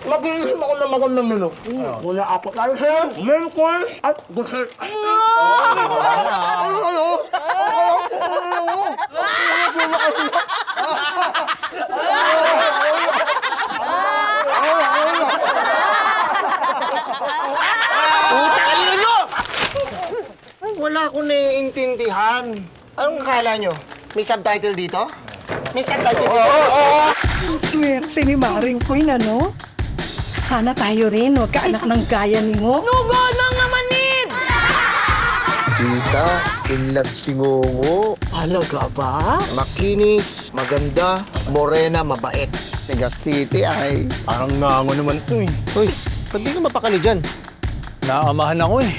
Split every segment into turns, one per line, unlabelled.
Mag-iisip ako ng magandang menu. Wala ako talher, melkon, at dessert. Utang ino nyo! Wala akong naiintindihan. Anong akala nyo? May subtitle dito? May subtitle dito?
Ang swerte ni Maring Queen, ano? Sana tayo rin, huwag ka anak ng gaya ni mo.
Nugo nang namanid!
Tita, in love si Ngongo.
Talaga ba?
Makinis, maganda, morena, mabait. Tigas titi ay.
Parang nango naman ito eh.
Uy, ba't di ka mapakali dyan?
Naamahan ako eh.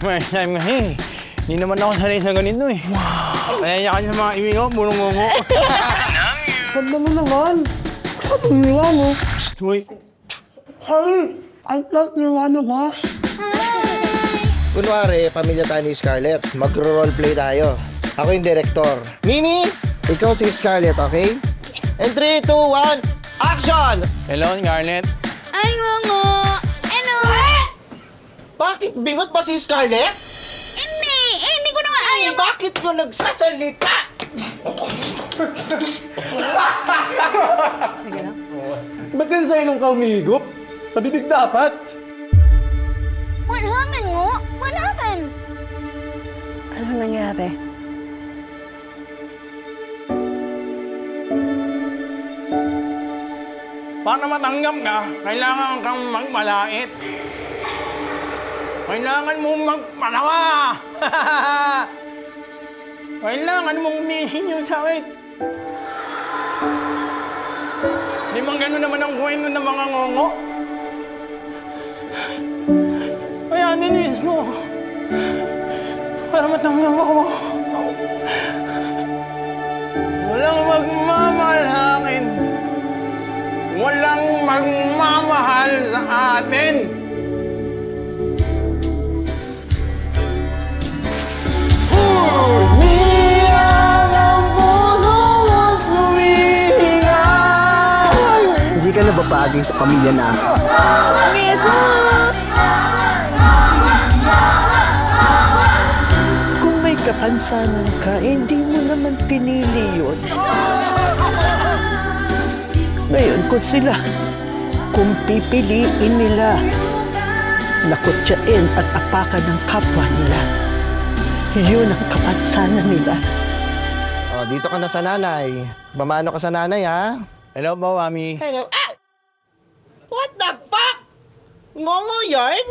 First time kasi. Hindi naman ako sanay sa ganito eh. Wow! Kaya ka sa mga ibig ko, puro ngongo.
Ganda mo naman. Anong niwa mo?
Psst, uy.
Hey, I love you, ano ba?
Kunwari, pamilya tayo ni Scarlett. Magro-roleplay tayo. Ako yung director. Mimi, ikaw si Scarlett, okay? And 3, 2, 1, action!
Hello, Scarlett.
Ay, ngongo! Ano?
Bakit bingot pa si Scarlett?
Hindi ko na nga
Ay, bakit ko nagsasalita?
Ba't din sa ilong ka umihigop? Sa bibig dapat.
What happened, ngo? What happened?
Ano nangyari?
Para matanggap ka, kailangan kang magmalait. Kailangan mong magpalawa! Kailangan mong umihin yung sakit. Di man gano'n naman ang kwento ng mga ngongo. Kaya nilis ko. Para matanggap ako. Walang magmamahal sa akin. Walang magmamahal sa atin.
Hindi ka nababagay sa pamilya namin. Kung may kapansanan ka, hindi mo naman pinili yun. Ngayon, kung pipiliin nila na kutsain at apakan ng kapwa nila, yun ang kapansanan nila.
Oh, dito ka na sa nanay. Mamano ka sa nanay, ha?
Hello po, Mami.
Hello. Ah! What the fuck? Ngongo yarn?